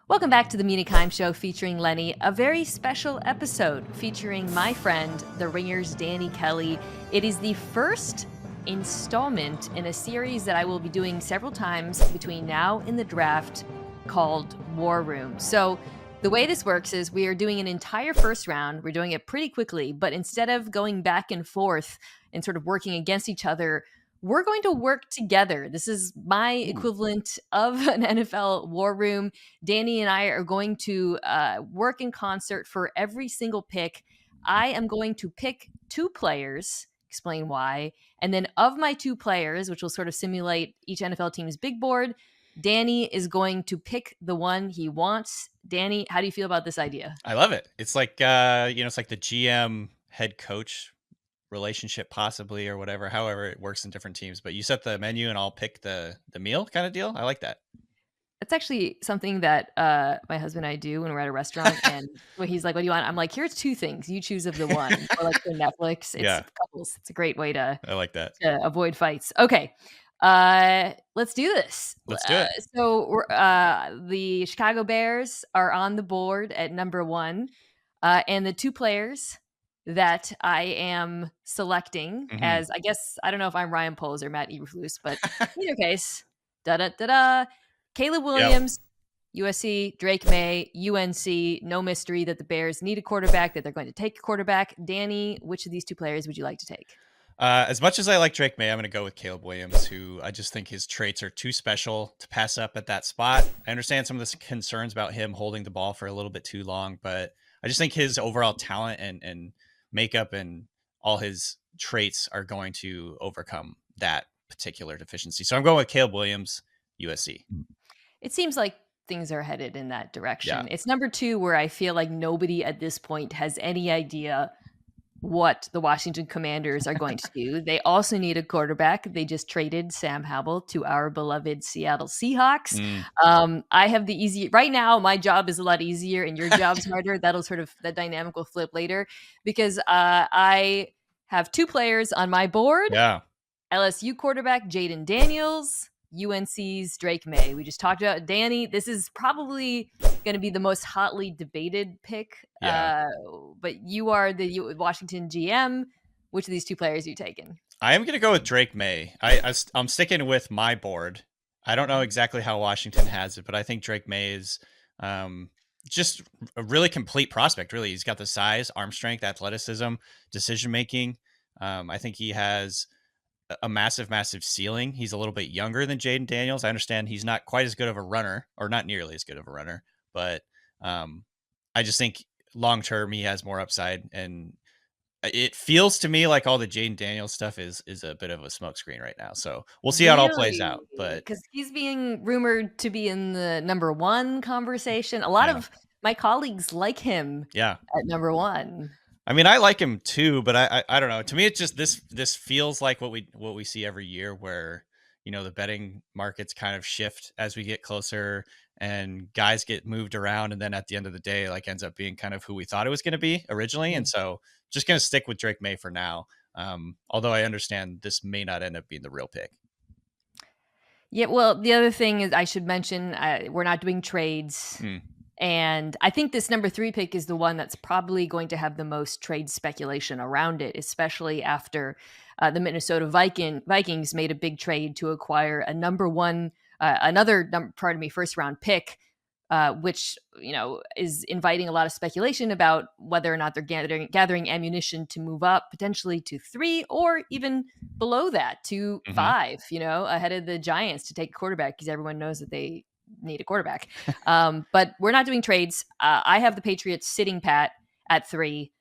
Welcome back to the Mina Kimes Show featuring Lenny, a very special episode featuring my friend, The Ringer's Danny Kelly. It is the first installment in a series that I will be doing several times between now and the draft called War Room. So the way this works is we are doing an entire first round. We're doing it pretty quickly, but instead of going back and forth and sort of working against each other, we're going to work together. This is my equivalent of an NFL war room. Danny and I are going to work in concert for every single pick. I am going to pick two players, explain why. And then of my two players, which will sort of simulate each NFL team's big board, Danny is going to pick the one he wants. Danny, how do you feel about this idea? I love it. It's like it's like the GM head coach relationship possibly, or whatever, however it works in different teams. But you set the menu and I'll pick the meal kind of deal. I like that. It's actually something that my husband and I do when we're at a restaurant, and when he's like, "What do you want?" I'm like, "Here's two things. You choose of the one." Or like for Netflix, it's Yeah, couples. It's a great way to I like that. avoid fights. Okay, let's do this. Let's do it. So the Chicago Bears are on the board at number 1, and the two players that I am selecting Mhm. as, I guess, I don't know if I'm Ryan Poles or Matt Eberflus, but in either case, da da da da. Caleb Yep. Williams, USC, Drake May, UNC. No mystery that the Bears need a quarterback, that they're going to take a quarterback. Danny, which of these two players would you like to take? As much as I like Drake May, I'm going to go with Caleb Williams, who I just think his traits are too special to pass up at that spot. I understand some of the concerns about him holding the ball for a little bit too long, but I just think his overall talent and makeup and all his traits are going to overcome that particular deficiency. So I'm going with Caleb Williams, USC. It seems like things are headed in that direction. Yeah. It's number 2 where I feel like nobody at this point has any idea what the Washington Commanders are going to do. They also need a quarterback. They just traded Sam Howell to our beloved Seattle Seahawks. I have the easy right now. My job is a lot easier and your job's harder. That'll sort of, that dynamic will flip later, because I have two players on my board. Yeah. LSU quarterback Jaden Daniels, UNC's Drake May. We just talked about Danny. This is probably going to be the most hotly debated pick. Yeah. But you are the Washington GM. Which of these two players are you taking? I am going to go with Drake May. I'm sticking with my board. I don't know exactly how Washington has it, but I think Drake May is just a really complete prospect. Really, he's got the size, arm strength, athleticism, decision making. I think he has a massive ceiling. He's a little bit younger than Jaden Daniels. I understand he's not quite as good of a runner, or not nearly as good of a runner, but I just think long term he has more upside, and it feels to me like all the Jaden Daniels stuff is a bit of a smokescreen right now. So we'll see how it all plays out. But Because he's being rumored to be in the number 1 conversation. A lot of my colleagues like him at number 1. I mean, I like him too, but I don't know. To me, it's just this feels like what we see every year, where the betting markets kind of shift as we get closer, and guys get moved around, and then at the end of the day, like, ends up being kind of who we thought it was going to be originally. And so, just going to stick with Drake May for now. Although I understand this may not end up being the real pick. Yeah, well, the other thing is I should mention, we're not doing trades. And I think this number 3 pick is the one that's probably going to have the most trade speculation around it, especially after the Minnesota Vikings made a big trade to acquire a first round pick, which is inviting a lot of speculation about whether or not they're gathering ammunition to move up potentially to 3, or even below that to 5. Ahead of the Giants to take a quarterback, because everyone knows that they need a quarterback. But we're not doing trades. I have the Patriots sitting pat at 3,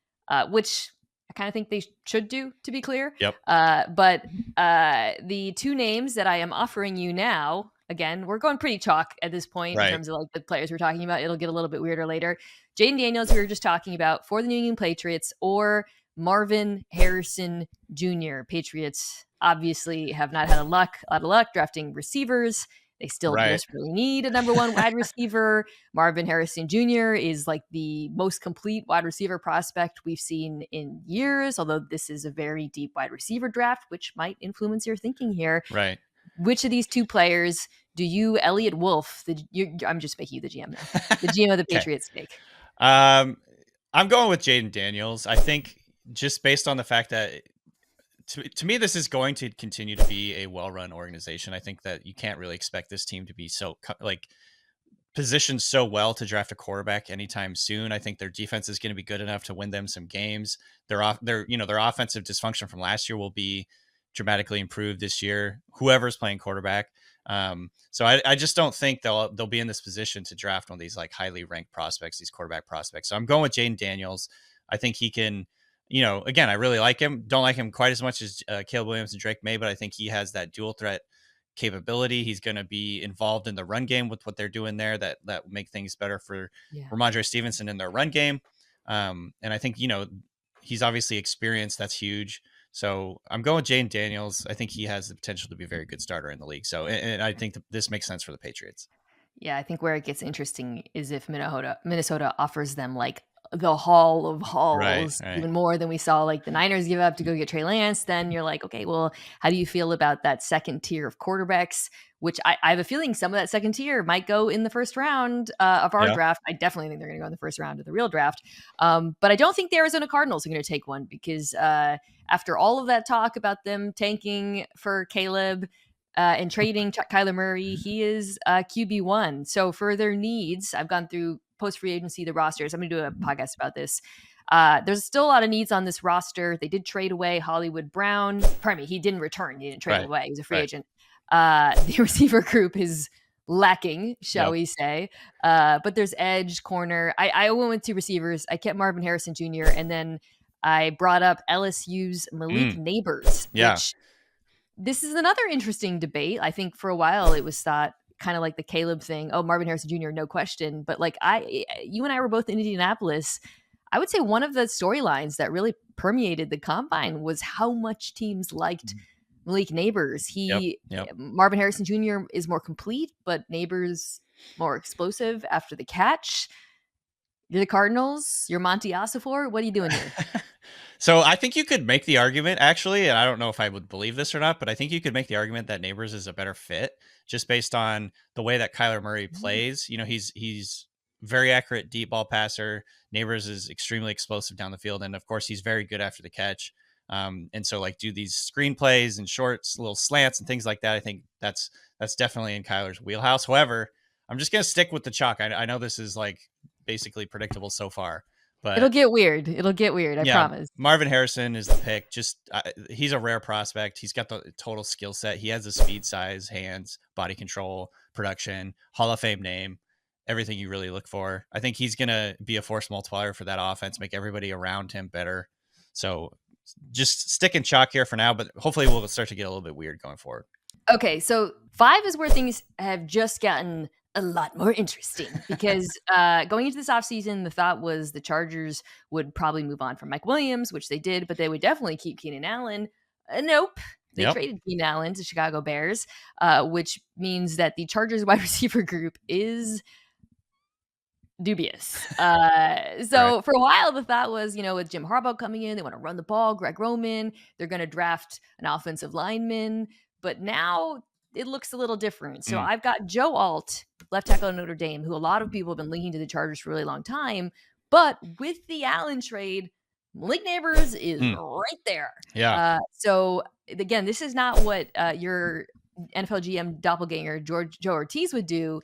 which I kind of think they should do, to be clear. Yep. But the two names that I am offering you now, again, we're going pretty chalk at this point in terms of like the players we're talking about. It'll get a little bit weirder later. Jaden Daniels, we were just talking about, for the New England Patriots, or Marvin Harrison Jr. Patriots obviously have not had a lot of luck drafting receivers. They still desperately need a number 1 wide receiver. Marvin Harrison Jr. is like the most complete wide receiver prospect we've seen in years, although this is a very deep wide receiver draft, which might influence your thinking here. Right. which of these two players do you, Elliot Wolf, I'm just making you the GM now, the GM of the Okay. Patriots, take? I'm going with Jaden Daniels. I think just based on the fact that to me, this is going to continue to be a well-run organization. I think that you can't really expect this team to be so like positioned so well to draft a quarterback anytime soon. I think their defense is going to be good enough to win them some games. Their offensive dysfunction from last year will be dramatically improved this year, whoever's playing quarterback. So I just don't think they'll be in this position to draft one of these like highly ranked prospects, these quarterback prospects. So I'm going with Jaden Daniels. I think he can, again, I really like him. Don't like him quite as much as Caleb Williams and Drake May, but I think he has that dual threat capability. He's going to be involved in the run game with what they're doing there that make things better for Ramondre Stevenson in their run game. And I think, he's obviously experienced. That's huge. So I'm going with Jaden Daniels. I think he has the potential to be a very good starter in the league. So, and I think this makes sense for the Patriots. Yeah, I think where it gets interesting is if Minnesota offers them like the haul of hauls, right. even more than we saw like the Niners give up to go get Trey Lance, then you're like, okay, well, how do you feel about that second tier of quarterbacks? Which I have a feeling some of that second tier might go in the first round of our draft. I definitely think they're going to go in the first round of the real draft. But I don't think the Arizona Cardinals are going to take one because after all of that talk about them tanking for Caleb and trading Kyler Murray, he is QB1. So for their needs, I've gone through post-free agency, the rosters. I'm going to do a podcast about this. There's still a lot of needs on this roster. They did trade away Hollywood Brown. Pardon me, he didn't return. He didn't trade away. He was a free agent. The receiver group is lacking, shall we say. But there's edge, corner. I went with two receivers. I kept Marvin Harrison Jr. and then I brought up LSU's Malik Neighbors, which this is another interesting debate. I think for a while it was thought kind of like the Caleb thing. Oh, Marvin Harrison Jr., no question. But like you and I were both in Indianapolis. I would say one of the storylines that really permeated the combine was how much teams liked Malik Neighbors. Marvin Harrison Jr. is more complete, but Neighbors more explosive after the catch. You're the Cardinals. You're Monty Ossenfort. What are you doing here? So I think you could make the argument, actually, and I don't know if I would believe this or not, but I think you could make the argument that Neighbors is a better fit just based on the way that Kyler Murray plays. He's very accurate deep ball passer. Neighbors is extremely explosive down the field, and of course, he's very good after the catch. And so, like, do these screen plays and shorts, little slants and things like that. I think that's definitely in Kyler's wheelhouse. However, I'm just gonna stick with the chalk. I know this is like basically predictable so far. But it'll get weird. I promise. Marvin Harrison is the pick. Just he's a rare prospect. He's got the total skill set. He has the speed, size, hands, body control, production, Hall of Fame name, everything you really look for. I think he's going to be a force multiplier for that offense, make everybody around him better. So just stick in chalk here for now, but hopefully we'll start to get a little bit weird going forward. Okay, so 5 is where things have just gotten a lot more interesting because going into this offseason, the thought was the Chargers would probably move on from Mike Williams, which they did, but they would definitely keep Keenan Allen. Nope. They traded Keenan Allen to Chicago Bears, which means that the Chargers wide receiver group is dubious. So for a while, the thought was, with Jim Harbaugh coming in, they want to run the ball, Greg Roman, they're going to draft an offensive lineman. But now it looks a little different. So I've got Joe Alt, left tackle at Notre Dame, who a lot of people have been linking to the Chargers for a really long time. But with the Allen trade, Malik Neighbors is right there. Yeah. So again, this is not what your NFL GM doppelganger Joe Ortiz would do.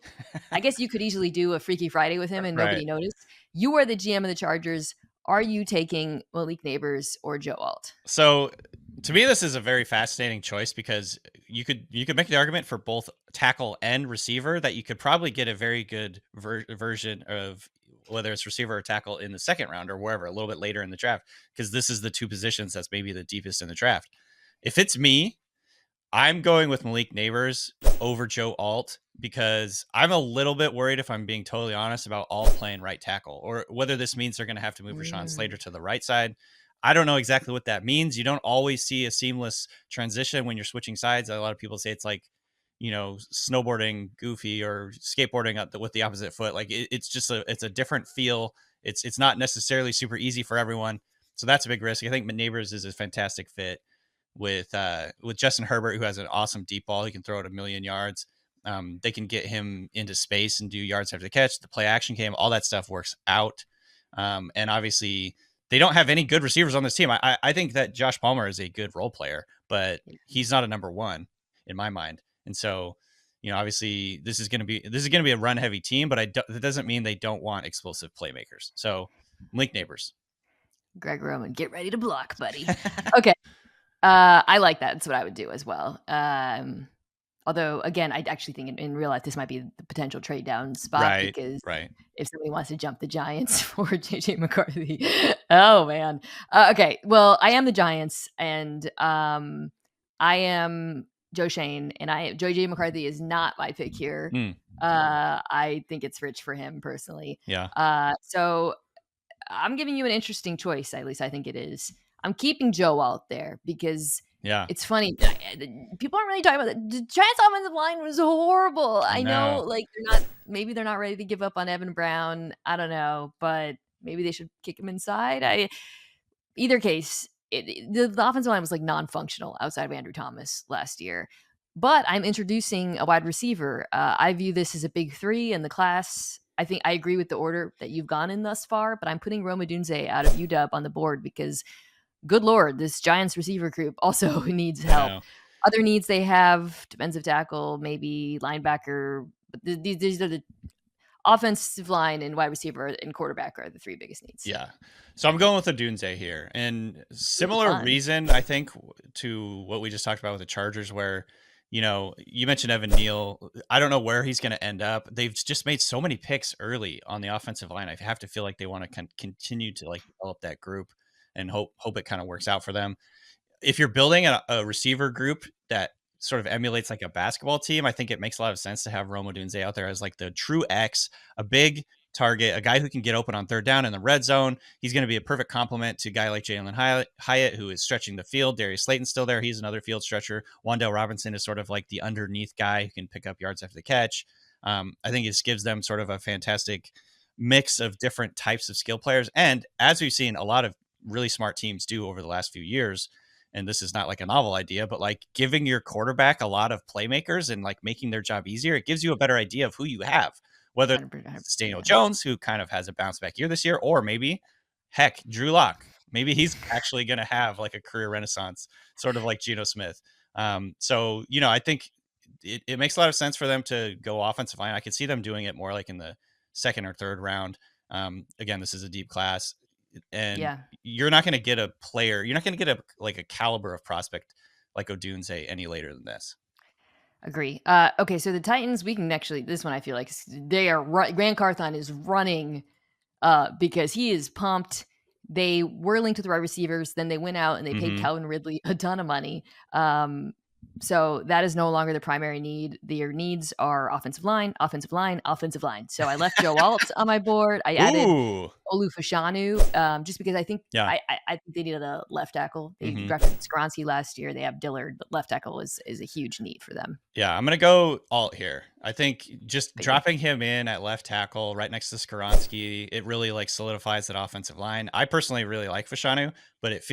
I guess you could easily do a Freaky Friday with him and nobody noticed. You are the GM of the Chargers. Are you taking Malik Neighbors or Joe Alt? So to me, this is a very fascinating choice because you could make the argument for both tackle and receiver that you could probably get a very good version of whether it's receiver or tackle in the second round or wherever, a little bit later in the draft, because this is the two positions that's maybe the deepest in the draft. If it's me, I'm going with Malik Neighbors over Joe Alt because I'm a little bit worried, if I'm being totally honest, about Alt playing right tackle or whether this means they're going to have to move Rashawn Slater to the right side. I don't know exactly what that means. You don't always see a seamless transition when you're switching sides. A lot of people say it's like, snowboarding goofy or skateboarding with the opposite foot. Like it's just it's a different feel. It's not necessarily super easy for everyone. So that's a big risk. I think Neighbors is a fantastic fit with Justin Herbert, who has an awesome deep ball. He can throw it 1,000,000 yards. They can get him into space and do yards after the catch. The play action game, all that stuff works out. And obviously, they don't have any good receivers on this team. I think that Josh Palmer is a good role player, but he's not a number one in my mind. And so, obviously, this is going to be a run heavy team, but that doesn't mean they don't want explosive playmakers. So, link neighbors. Greg Roman, get ready to block, buddy. Okay. I like that. That's what I would do as well. Although, again, I actually think in real life, this might be the potential trade down spot because if somebody wants to jump the Giants for JJ McCarthy. Oh, man. Okay. Well, I am the Giants and I am Joe Shane and JJ McCarthy is not my pick here. I think it's rich for him personally. Yeah. So I'm giving you an interesting choice. At least I think it is. I'm keeping Joe out there because it's funny. People aren't really talking about it. The Giants offensive line was horrible. I know, like maybe they're not ready to give up on Evan Brown. I don't know, but maybe they should kick him inside. Either case, the offensive line was like non-functional outside of Andrew Thomas last year. But I'm introducing a wide receiver. I view this as a big three in the class. I think I agree with the order that you've gone in thus far, but I'm putting Rome Odunze out of UW on the board because, good Lord, this Giants receiver group also needs help. Other needs they have, defensive tackle, maybe linebacker. But these are the offensive line and wide receiver and quarterback are the three biggest needs. Yeah. So I'm going with Odunze here. And similar reason, I think, to what we just talked about with the Chargers where – you mentioned Evan Neal. I don't know where he's going to end up. They've just made so many picks early on the offensive line. I have to feel like they want to continue to develop that group and hope it kind of works out for them. If you're building a receiver group that sort of emulates like a basketball team, I think it makes a lot of sense to have Rome Odunze out there as like the true X, a big target, a guy who can get open on third down in the red zone. He's going to be a perfect complement to a guy like Jalen Hyatt, who is stretching the field. Darius Slayton's still there. He's another field stretcher. Wan'Dale Robinson is sort of like the underneath guy who can pick up yards after the catch. I think it gives them sort of a fantastic mix of different types of skill players. And as we've seen a lot of really smart teams do over the last few years, and this is not like a novel idea, but like giving your quarterback a lot of playmakers and like making their job easier, it gives you a better idea of who you have. Whether it's Daniel Jones, who kind of has a bounce back year this year, or maybe, heck, Drew Lock. Maybe he's actually going to have like a career renaissance, sort of like Geno Smith. So, I think it makes a lot of sense for them to go offensive line. I could see them doing it more like in the second or third round. Again, this is a deep class. And you're not going to get a player. You're not going to get a caliber of prospect like Odunze any later than this. Agree. Okay, so the Titans, we can actually, this one I feel like they are, Grant Carthon is running because he is pumped. They were linked with the wide receivers. Then they went out and they paid Calvin Ridley a ton of money. So that is no longer the primary need. Their needs are offensive line, offensive line, offensive line. So I left Joe Alt on my board. I added Olu Fashanu just because I think I think they needed a left tackle. They drafted Skoronski last year. They have Dillard, but left tackle is a huge need for them. Yeah, I'm going to go Alt here. I think just dropping him in at left tackle right next to Skoronski, it really like solidifies that offensive line. I personally really like Fashanu, but it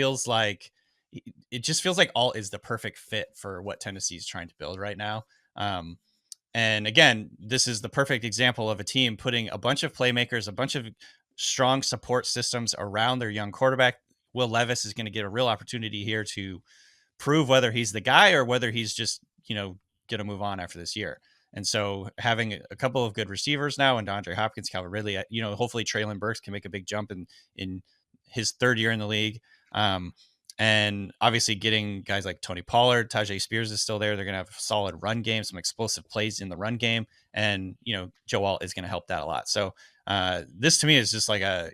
just feels like Alt is the perfect fit for what Tennessee is trying to build right now. And again, this is the perfect example of a team putting a bunch of playmakers, a bunch of strong support systems around their young quarterback. Will Levis is going to get a real opportunity here to prove whether he's the guy or whether he's just, going to move on after this year. And so having a couple of good receivers now and DeAndre Hopkins, Calvin Ridley, hopefully Treylon Burks can make a big jump in his third year in the league. And obviously getting guys like Tony Pollard, Tajay Spears is still there. They're going to have a solid run game, some explosive plays in the run game. And, Joe Alt is going to help that a lot. So this to me is just like an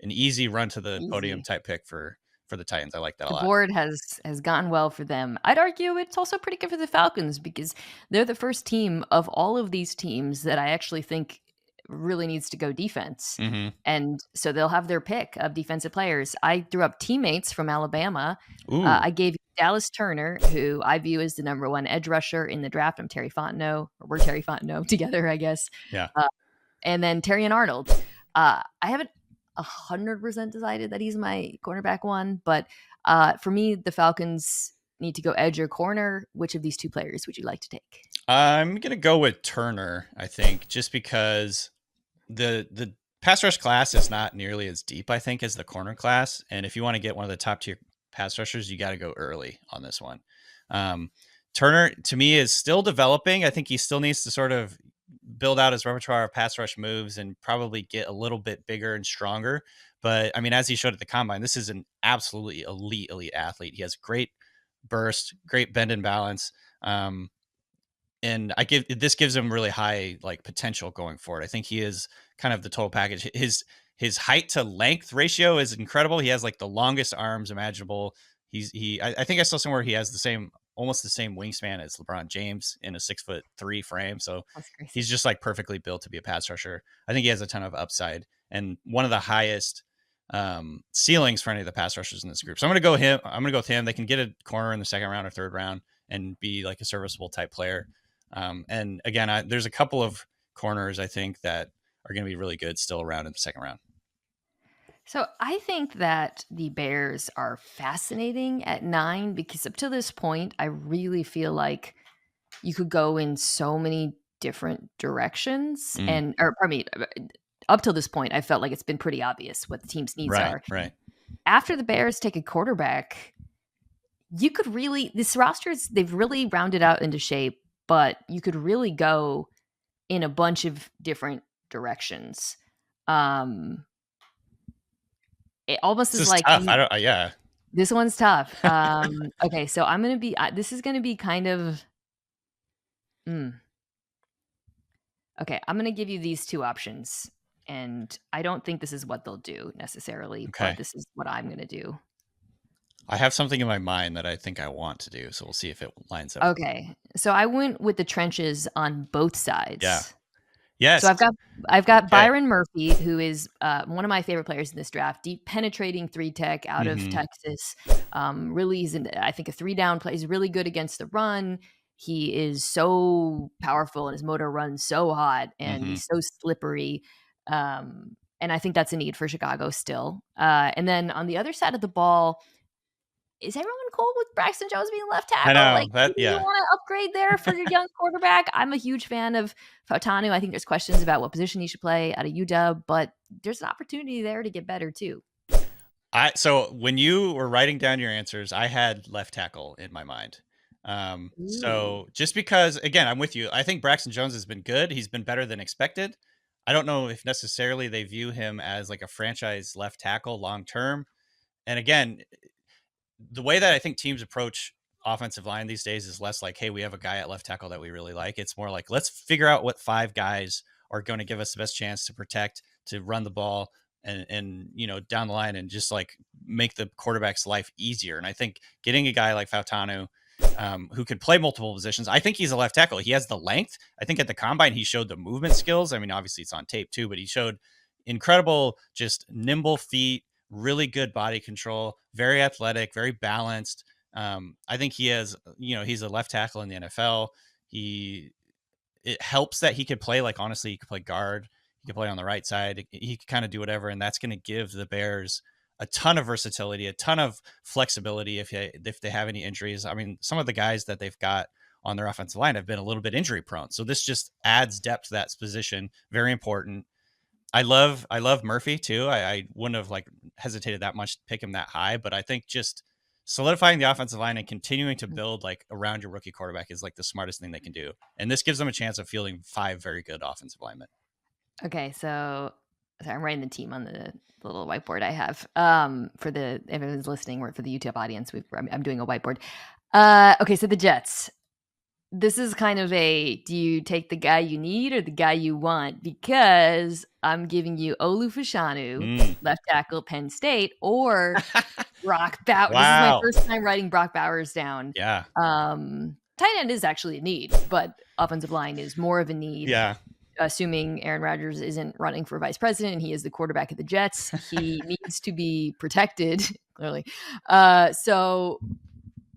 easy run to the podium type pick for the Titans. I like that a lot. The board has gone well for them. I'd argue it's also pretty good for the Falcons because they're the first team of all of these teams that I actually think really needs to go defense. And so they'll have their pick of defensive players. I threw up teammates from Alabama. I gave Dallas Turner, who I view as the number one edge rusher in the draft. I'm Terry Fontenot, or we're Terry Fontenot together, I guess. Yeah. And then Terrion Arnold. I haven't 100% decided that he's my cornerback one, but for me, the Falcons need to go edge or corner, which of these two players would you like to take? I'm gonna go with Turner. I think just because the pass rush class is not nearly as deep, I think, as the corner class. And if you want to get one of the top tier pass rushers, you got to go early on this one. Turner, to me, is still developing. I think he still needs to sort of build out his repertoire of pass rush moves and probably get a little bit bigger and stronger. But I mean, as he showed at the combine, this is an absolutely elite athlete. He has great burst, great bend and balance. And this gives him really high like potential going forward. I think he is kind of the total package. His height to length ratio is incredible. He has like the longest arms imaginable. I think I saw somewhere he has almost the same wingspan as LeBron James in a 6'3" frame. So he's just like perfectly built to be a pass rusher. I think he has a ton of upside and one of the highest ceilings for any of the pass rushers in this group. So I'm going to go with him. They can get a corner in the second round or third round and be like a serviceable type player. And again, there's a couple of corners I think that are going to be really good still around in the second round. So I think that the Bears are fascinating at 9 because up to this point, I really feel like you could go in so many different directions. Up till this point, I felt like it's been pretty obvious what the team's needs are. Right. After the Bears take a quarterback, you could really, they've really rounded out into shape, but you could really go in a bunch of different directions. It almost is like tough. This one's tough. Okay, so I'm gonna be. This is gonna be kind of. Okay, I'm gonna give you these two options, and I don't think this is what they'll do necessarily, but this is what I'm gonna do. I have something in my mind that I think I want to do, so we'll see if it lines up. Okay, so I went with the trenches on both sides. Yeah. Yes. So I've got Byron Murphy, who is one of my favorite players in this draft. Deep penetrating 3-tech out of Texas. Really, he's I think a 3-down play. He's really good against the run. He is so powerful and his motor runs so hot and he's so slippery. And I think that's a need for Chicago still. And then on the other side of the ball, is everyone cool with Braxton Jones being left tackle? I know. You want to upgrade there for your young quarterback? I'm a huge fan of Fautanu. I think there's questions about what position he should play out of UW, but there's an opportunity there to get better too. So when you were writing down your answers, I had left tackle in my mind. So just because, again, I'm with you. I think Braxton Jones has been good. He's been better than expected. I don't know if necessarily they view him as like a franchise left tackle long term. And again, the way that I think teams approach offensive line these days is less like, hey, we have a guy at left tackle that we really like. It's more like, let's figure out what 5 guys are going to give us the best chance to protect, to run the ball and down the line and just like make the quarterback's life easier. And I think getting a guy like Fautanu, who could play multiple positions, I think he's a left tackle. He has the length. I think at the combine, he showed the movement skills. I mean, obviously it's on tape too, but he showed incredible, just nimble feet, really good body control, very athletic, very balanced. I think he has, he's a left tackle in the NFL. It helps that he could play, like, honestly, he could play guard. He could play on the right side. He could kind of do whatever. And that's going to give the Bears a ton of versatility, a ton of flexibility if they have any injuries. I mean, some of the guys that they've got on their offensive line have been a little bit injury prone. So this just adds depth to that position. Very important. I love Murphy too. I wouldn't have like hesitated that much to pick him that high, but I think just solidifying the offensive line and continuing to build like around your rookie quarterback is like the smartest thing they can do. And this gives them a chance of fielding 5 very good offensive linemen. Okay. So I'm writing the team on the little whiteboard I have for everyone's listening or for the YouTube audience. I'm doing a whiteboard. Okay. So the Jets. This is kind of do you take the guy you need or the guy you want? Because I'm giving you Olu Fashanu, left tackle, Penn State, or Brock Bowers. Wow. This is my first time writing Brock Bowers down. Yeah. Tight end is actually a need, but offensive line is more of a need. Yeah. Assuming Aaron Rodgers isn't running for vice president and he is the quarterback of the Jets, he needs to be protected, clearly. So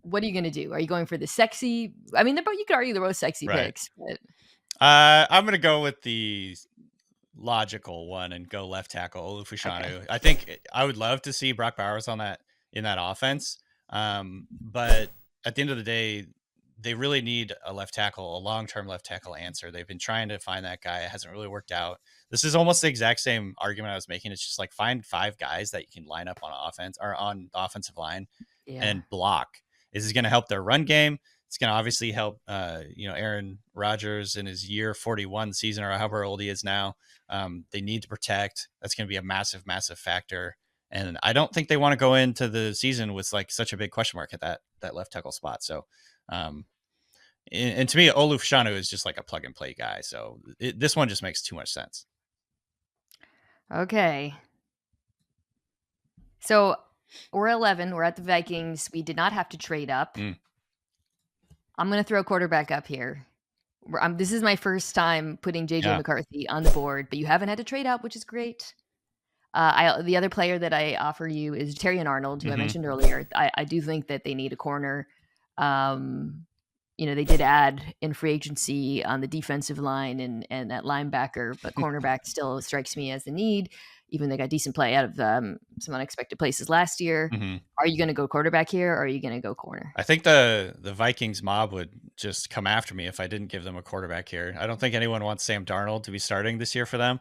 what are you going to do? Are you going for the sexy? I mean, you could argue they're both sexy picks. But I'm going to go with the logical one and go left tackle, Olu Fashanu. Okay. I think I would love to see Brock Bowers in that offense. But at the end of the day, they really need a left tackle, a long-term left tackle answer. They've been trying to find that guy. It hasn't really worked out. This is almost the exact same argument I was making. It's just like find 5 guys that you can line up on offense or on the offensive line and block. This is going to help their run game. It's going to obviously help, Aaron Rodgers in his year 41 season or however old he is now. They need to protect. That's going to be a massive, massive factor. And I don't think they want to go into the season with like such a big question mark at that left tackle spot. So, and to me, Oluf Shanu is just like a plug and play guy. So this one just makes too much sense. Okay. So we're 11. We're at the Vikings. We did not have to trade up. I'm going to throw quarterback up here. This is my first time putting JJ McCarthy on the board, but you haven't had to trade up, which is great. The other player that I offer you is Terrion Arnold, who I mentioned earlier. I do think that they need a corner. They did add in free agency on the defensive line and at linebacker, but cornerback still strikes me as the need, even they got decent play out of some unexpected places last year. Are you going to go quarterback here, or are you going to go corner? I think the Vikings mob would just come after me if I didn't give them a quarterback here. I don't think anyone wants Sam Darnold to be starting this year for them.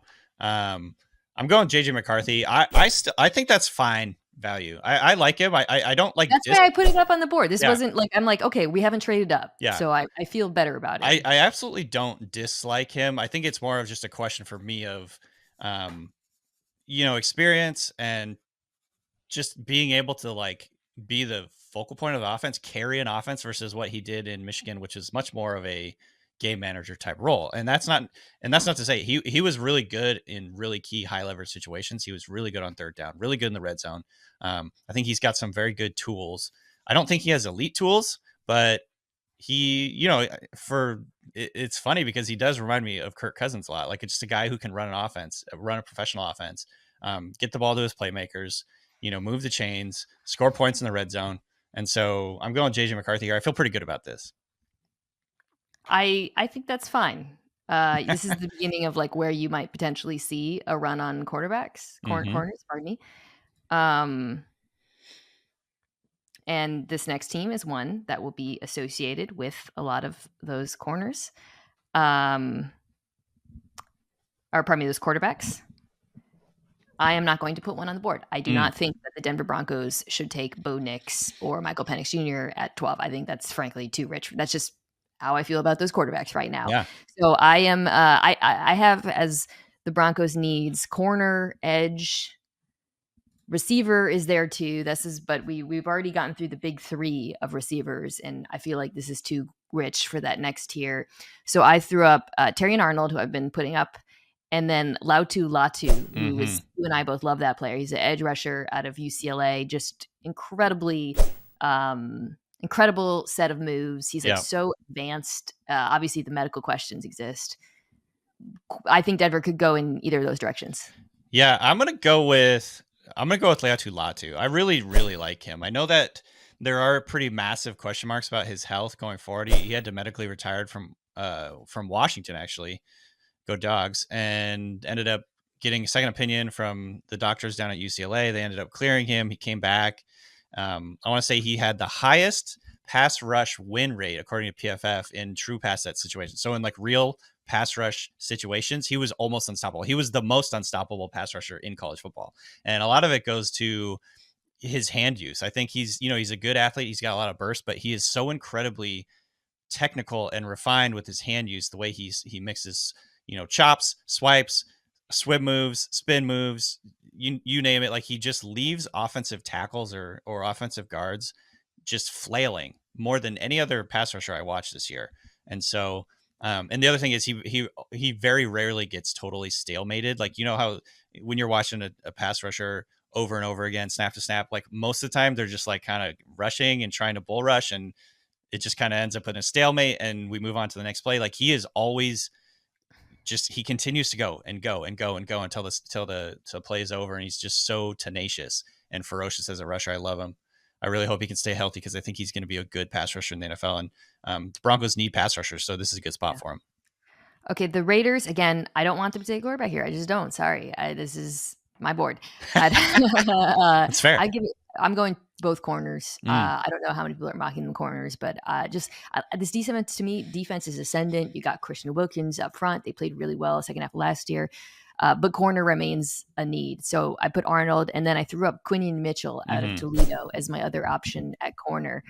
I'm going JJ McCarthy. I think that's fine value. I like him. I don't like. That's why I put it up on the board. This wasn't like, I'm like, okay, we haven't traded up. So I feel better about it. I absolutely don't dislike him. I think it's more of just a question for me of, experience and just being able to like be the focal point of the offense, carry an offense versus what he did in Michigan, which is much more of a game manager type role. And that's not to say he was really good in really key high leverage situations. He was really good on third down, really good in the red zone. I think he's got some very good tools. I don't think he has elite tools, but he, it's funny because he does remind me of Kirk Cousins a lot. Like, it's just a guy who can run an offense, run a professional offense, get the ball to his playmakers, move the chains, score points in the red zone. And so I'm going JJ McCarthy here. I feel pretty good about this. I think that's fine. This is the beginning of like where you might potentially see a run on corners, pardon me. And this next team is one that will be associated with a lot of those corners. Those quarterbacks. I am not going to put one on the board. I do not think that the Denver Broncos should take Bo Nix or Michael Penix Jr. at 12. I think that's frankly too rich. That's just how I feel about those quarterbacks right now. Yeah. So I am, I have as the Broncos needs corner, edge, receiver is there too. But we've already gotten through the big 3 of receivers, and I feel like this is too rich for that next tier. So I threw up Terrion Arnold, who I've been putting up, and then Latu Latu, who is, you and I both love that player. He's an edge rusher out of UCLA, just incredible set of moves. He's like so advanced. Obviously, the medical questions exist. I think Denver could go in either of those directions. Yeah, I'm gonna go with Latu Latu. I really, really like him. I know that there are pretty massive question marks about his health going forward. He had to medically retire from Washington, actually. Go Dogs, and ended up getting a second opinion from the doctors down at UCLA. They ended up clearing him. He came back. I want to say he had the highest pass rush win rate, according to PFF, in true pass set situations. So in like real pass rush situations, he was almost unstoppable. He was the most unstoppable pass rusher in college football. And a lot of it goes to his hand use. I think he's a good athlete. He's got a lot of burst, but he is so incredibly technical and refined with his hand use, the way he mixes, chops, swipes, swim moves, spin moves, you name it. Like, he just leaves offensive tackles or offensive guards just flailing more than any other pass rusher I watched this year. And so, and the other thing is he very rarely gets totally stalemated. Like, how when you're watching a pass rusher over and over again, snap to snap, like most of the time they're just like kind of rushing and trying to bull rush, and it just kind of ends up in a stalemate and we move on to the next play. Like, he is always he continues to go and go and go and go until the play is over. And he's just so tenacious and ferocious as a rusher. I love him. I really hope he can stay healthy because I think he's going to be a good pass rusher in the NFL. And the Broncos need pass rushers, so this is a good spot for him. Okay, the Raiders, again, I don't want them to take quarterback here. I just don't. Sorry. This is my board. That's fair. I give it I'm going both corners. Mm. I don't know how many people are mocking the corners, but this defense, to me, defense is ascendant. You got Christian Wilkins up front. They played really well second half of last year. But corner remains a need. So I put Arnold, and then I threw up Quinion Mitchell out of Toledo as my other option at corner.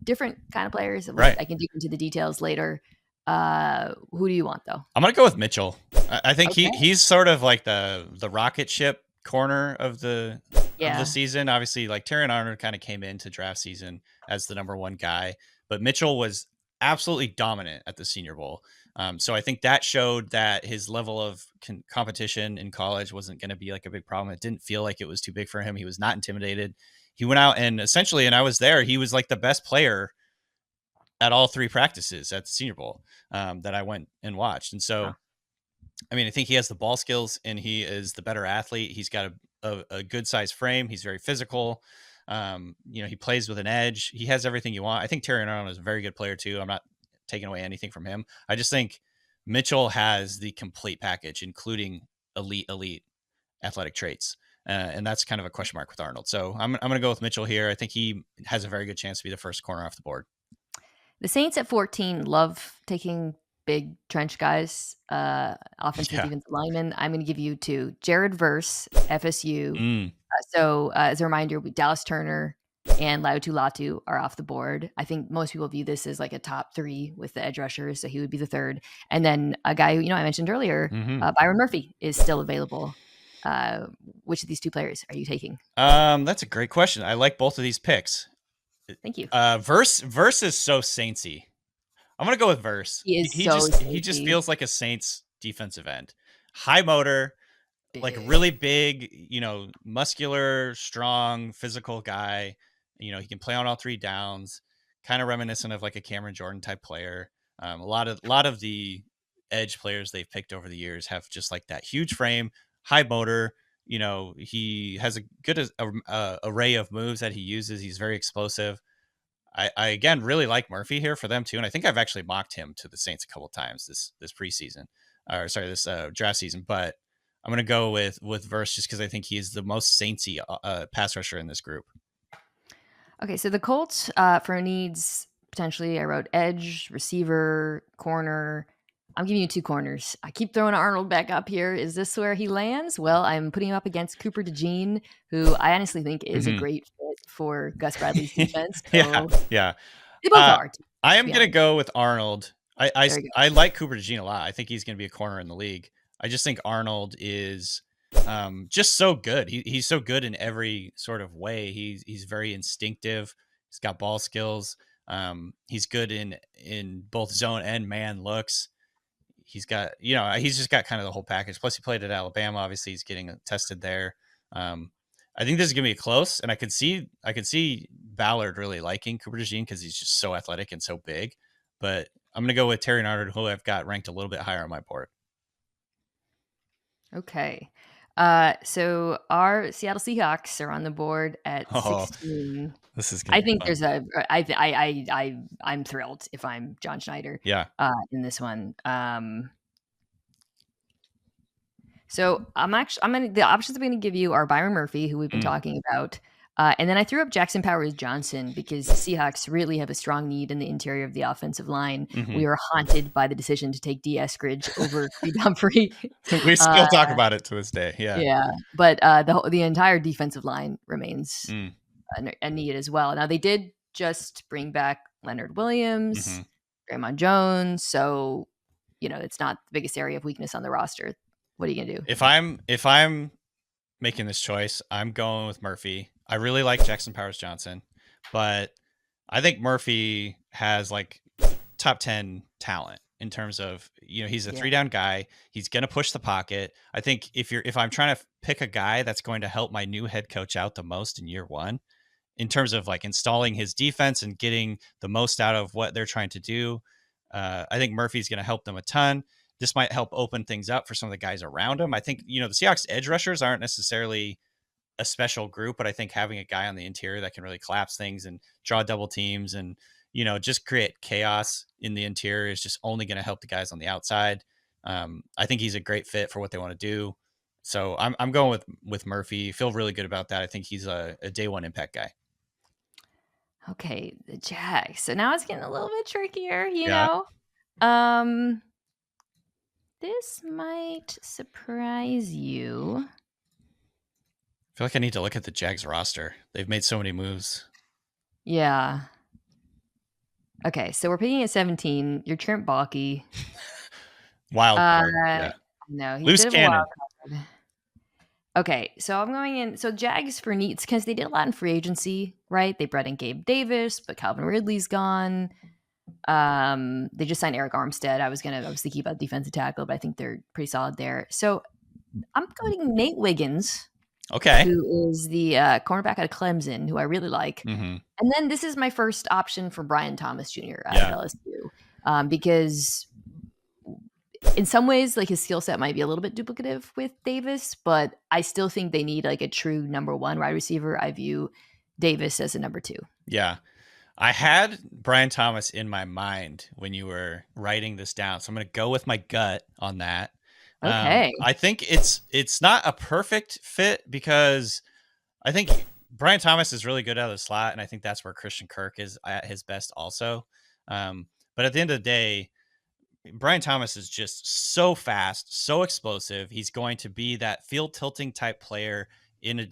Different kind of players. Right. I can dig into the details later. Who do you want, though? I'm going to go with Mitchell. I think he's sort of like the rocket ship corner of the season. Obviously, like Terrion Arnold kind of came into draft season as the number one guy, but Mitchell was absolutely dominant at the Senior Bowl. So I think that showed that his level of competition in college wasn't going to be like a big problem. It didn't feel like it was too big for him. He was not intimidated. He went out and essentially, and I was there, he was like the best player at all three practices at the Senior Bowl that I went and watched. And so, I mean, I think he has the ball skills and he is the better athlete. He's got a good size frame. He's very physical. He plays with an edge. He has everything you want. I think Terrion Arnold is a very good player too. I'm not taking away anything from him. I just think Mitchell has the complete package, including elite athletic traits. And that's kind of a question mark with Arnold. So I'm going to go with Mitchell here. I think he has a very good chance to be the first corner off the board. The Saints at 14 love taking big trench guys, offensive defensive linemen. I'm going to give you two. Jared Verse, FSU. So as a reminder, Dallas Turner and Laiatu Latu are off the board. I think most people view this as like a top three with the edge rushers, so he would be the third. And then a guy who I mentioned earlier, Byron Murphy, is still available. Which of these two players are you taking? That's a great question. I like both of these picks. Thank you. Verse is so Saintsy. I'm gonna go with Verse. He just feels like a Saints defensive end. High motor, like really big, muscular, strong, physical guy. He can play on all three downs. Kind of reminiscent of like a Cameron Jordan type player. A lot of the edge players they've picked over the years have just like that huge frame, high motor. He has a good array of moves that he uses. He's very explosive. I again really like Murphy here for them too, and I think I've actually mocked him to the Saints a couple of times this preseason, this draft season. But I'm gonna go with Verse just because I think he is the most Saintsy pass rusher in this group. Okay, so the Colts for needs potentially, I wrote edge, receiver, corner. I'm giving you two corners. I keep throwing Arnold back up here. Is this where he lands? Well, I'm putting him up against Cooper DeJean, who I honestly think is a great fit for Gus Bradley's defense. So yeah. They both are. I am going to go with Arnold. I like Cooper DeJean a lot. I think he's going to be a corner in the league. I just think Arnold is just so good. He's so good in every sort of way. He's very instinctive. He's got ball skills. He's good in both zone and man looks. He's got, he's just got kind of the whole package. Plus he played at Alabama. Obviously he's getting tested there. I think this is going to be close, and I could see Ballard really liking Cooper DeJean because he's just so athletic and so big. But I'm going to go with Terrion Arnold, who I've got ranked a little bit higher on my board. Okay. So our Seattle Seahawks are on the board at 16. This is I think there's I'm thrilled if I'm John Schneider. Yeah. In this one. So the options I'm going to give you are Byron Murphy, who we've been talking about. And then I threw up Jackson Powers Johnson because the Seahawks really have a strong need in the interior of the offensive line. We are haunted by the decision to take D. Eskridge over Creed Humphrey. We still talk about it to this day. Yeah. Yeah. But the entire defensive line remains a need as well. Now, they did just bring back Leonard Williams, Draymond Jones. So, it's not the biggest area of weakness on the roster. What are you going to do? If I'm making this choice, I'm going with Murphy. I really like Jackson Powers Johnson, but I think Murphy has like top 10 talent in terms of, he's a 3-down guy. He's going to push the pocket. I think if I'm trying to pick a guy that's going to help my new head coach out the most in year one, in terms of like installing his defense and getting the most out of what they're trying to do, I think Murphy's going to help them a ton. This might help open things up for some of the guys around him. I think, the Seahawks edge rushers aren't necessarily a special group, but I think having a guy on the interior that can really collapse things and draw double teams and, just create chaos in the interior is just only going to help the guys on the outside. I think he's a great fit for what they want to do. So I'm going with Murphy. Feel really good about that. I think he's a day one impact guy. Okay, the Jags. So now it's getting a little bit trickier, you Yeah. know. This might surprise you. I feel like I need to look at the Jags roster. They've made so many moves. Yeah. Okay, so we're picking at 17. You're Trent Baalke. Wild card. Yeah. No, he's Loose a bit of a wild cannon. card. Okay, so I'm going in. So Jags for needs because they did a lot in free agency, right? They brought in Gabe Davis, but Calvin Ridley's gone. They just signed Eric Armstead. I was thinking about defensive tackle, but I think they're pretty solid there. So I'm going Nate Wiggins, Okay. who is the cornerback out of Clemson, who I really like. Mm-hmm. And then this is my first option for Brian Thomas Jr. out Yeah. of LSU, because in some ways, like his skill set might be a little bit duplicative with Davis, but I still think they need like a true number one wide receiver. I view Davis as a number two. Yeah. I had Brian Thomas in my mind when you were writing this down, so I'm going to go with my gut on that. Okay. I think it's not a perfect fit because I think Brian Thomas is really good out of the slot, and I think that's where Christian Kirk is at his best also. But at the end of the day, Brian Thomas is just so fast, so explosive. He's going to be that field tilting type player in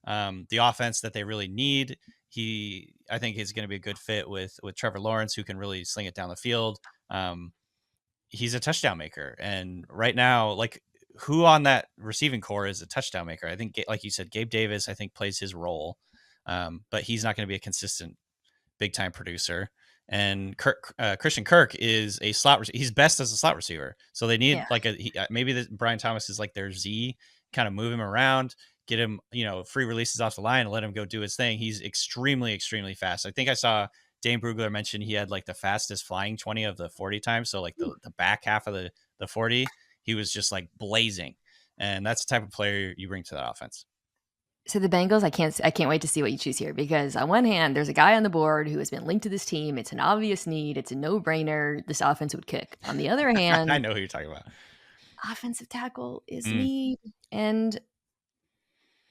the offense that they really need. I think is going to be a good fit with Trevor Lawrence, who can really sling it down the field. He's a touchdown maker, and right now, like who on that receiving core is a touchdown maker? I think, like you said, Gabe Davis, I think plays his role, but he's not going to be a consistent big time producer. And Christian Kirk is a slot. He's best as a slot receiver. So they need like maybe Brian Thomas is like their Z, kind of move him around, get him, free releases off the line and let him go do his thing. He's extremely, extremely fast. I think I saw Dane Brugler mention he had like the fastest flying 20 of the 40 times. So like the back half of the 40, he was just like blazing. And that's the type of player you bring to that offense. So the Bengals, I can't wait to see what you choose here, because on one hand, there's a guy on the board who has been linked to this team. It's an obvious need. It's a no-brainer. This offense would kick. On the other hand, I know who you're talking about. Offensive tackle is need. And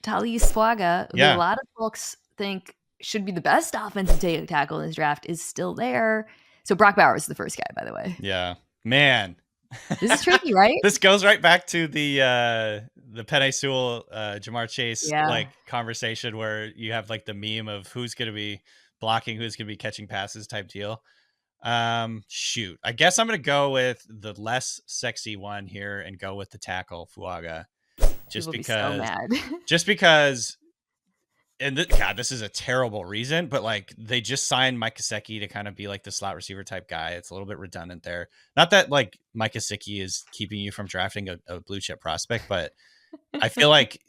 Tali Swaga, who a lot of folks think should be the best offensive tackle in this draft, is still there. So Brock Bowers is the first guy, by the way. Yeah, man. This is tricky, right? This goes right back to the Penei Sewell, Jamar Chase like conversation where you have like the meme of who's going to be blocking, who's going to be catching passes type deal. Shoot, I guess I'm going to go with the less sexy one here and go with the tackle Fuaga, just because. And this is a terrible reason, but like they just signed Mike Gesicki to kind of be like the slot receiver type guy. It's a little bit redundant there. Not that like Mike Gesicki is keeping you from drafting a blue chip prospect, but I feel like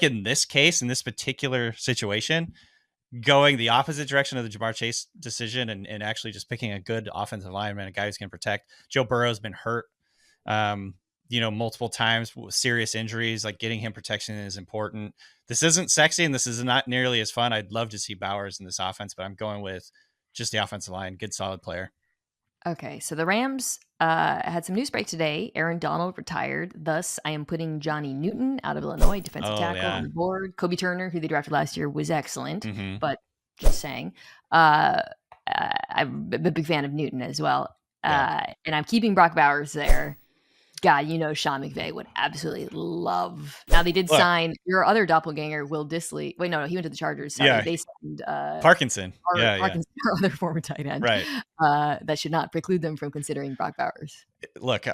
in this case, in this particular situation, going the opposite direction of the Jamar Chase decision and actually just picking a good offensive lineman, a guy who's going to protect. Joe Burrow's been hurt, multiple times with serious injuries. Like getting him protection is important. This isn't sexy and this is not nearly as fun. I'd love to see Bowers in this offense, but I'm going with just the offensive line. Good, solid player. Okay, so the Rams had some news break today. Aaron Donald retired. Thus, I am putting Johnny Newton out of Illinois, defensive tackle, on the board. Kobe Turner, who they drafted last year, was excellent, but just saying. I'm a big fan of Newton as well. And I'm keeping Brock Bowers there. God, Sean McVay would absolutely love. Now they did sign your other doppelganger, Will Dissly. Wait, no, he went to the Chargers. Sorry, they signed Parkinson. Parkinson, our other former tight end. Right. That should not preclude them from considering Brock Bowers. Look,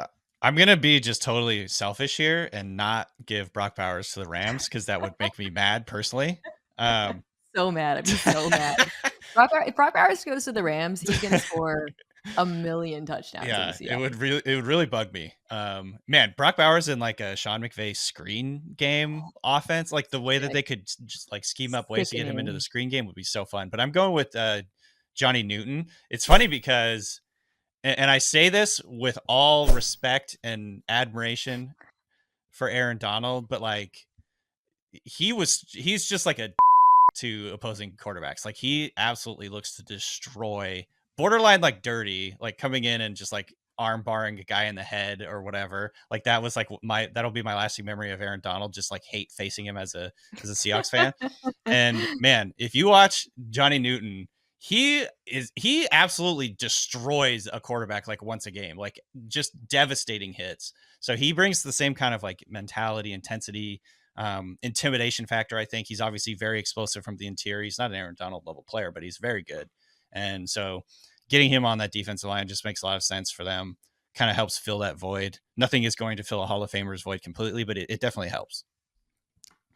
I'm gonna be just totally selfish here and not give Brock Bowers to the Rams because that would make me mad personally. So mad. I'd be so mad. If Brock Bowers goes to the Rams, he's gonna score 1 million touchdowns. Yeah, it would really bug me. Man, Brock Bowers in like a Sean McVay screen game offense, like the way that they could just like scheme up ways to get him into the screen game would be so fun. But I'm going with Johnny Newton. It's funny because, and I say this with all respect and admiration for Aaron Donald, but like he's just like a to opposing quarterbacks. Like he absolutely looks to destroy, borderline like dirty, like coming in and just like arm barring a guy in the head or whatever. Like that was like that'll be my lasting memory of Aaron Donald, just like hate facing him as a Seahawks fan. And man, if you watch Johnny Newton, he absolutely destroys a quarterback like once a game, like just devastating hits. So he brings the same kind of like mentality, intensity, intimidation factor. I think he's obviously very explosive from the interior. He's not an Aaron Donald level player, but he's very good. And so getting him on that defensive line just makes a lot of sense for them. Kind of helps fill that void. Nothing is going to fill a Hall of Famer's void completely, but it definitely helps.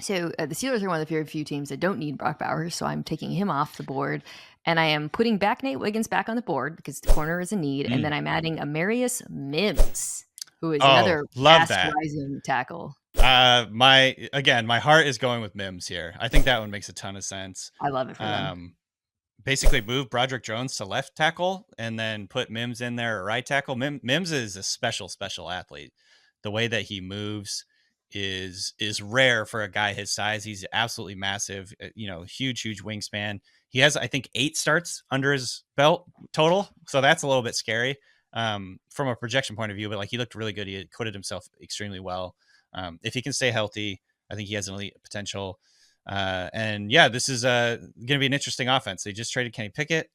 So the Steelers are one of the very few teams that don't need Brock Bowers, so I'm taking him off the board, and I am putting back Nate Wiggins back on the board because the corner is a need, and then I'm adding Amarius Mims, who is another fast-rising tackle. My heart is going with Mims here. I think that one makes a ton of sense. I love it for them. Basically move Broderick Jones to left tackle and then put Mims in there at right tackle. Mims is a special athlete. The way that he moves is rare for a guy his size. He's absolutely massive, huge wingspan. He has, I think, 8 starts under his belt total. So that's a little bit scary from a projection point of view, but like he looked really good. He acquitted himself extremely well. If he can stay healthy, I think he has an elite potential. And yeah, this is going to be an interesting offense. They just traded Kenny Pickett,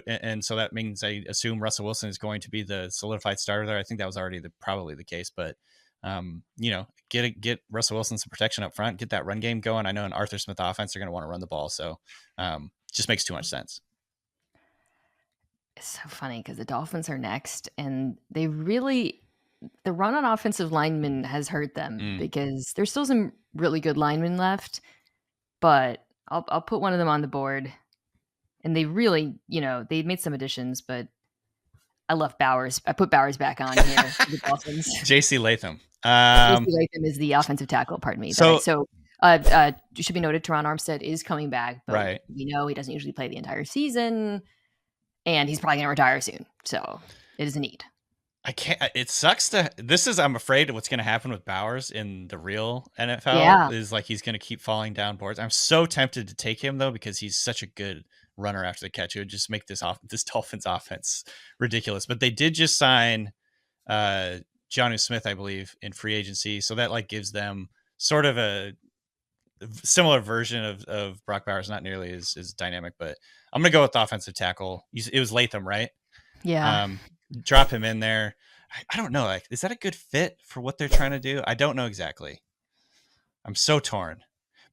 and so that means I assume Russell Wilson is going to be the solidified starter there. I think that was already probably the case, but get Russell Wilson some protection up front, get that run game going. I know an Arthur Smith offense, they're going to want to run the ball, so just makes too much sense. It's so funny because the Dolphins are next, and the run on offensive linemen has hurt them because there's still some really good linemen left. But I'll put one of them on the board, and they really, they made some additions, but I love Bowers. I put Bowers back on here for the Dolphins. J.C. Latham. J.C. Latham is the offensive tackle. Pardon me. So it should be noted, Teron Armstead is coming back, but we know he doesn't usually play the entire season, and he's probably going to retire soon. So it is a need. I can't. It sucks I'm afraid of what's going to happen with Bowers in the real NFL is like he's going to keep falling down boards. I'm so tempted to take him though because he's such a good runner after the catch. It would just make this Dolphins offense ridiculous. But they did just sign Jonnu Smith, I believe, in free agency, so that like gives them sort of a similar version of Brock Bowers, not nearly as dynamic. But I'm going to go with the offensive tackle. It was Latham, right? Yeah. Drop him in there. I don't know. Like, is that a good fit for what they're trying to do? I don't know exactly. I'm so torn.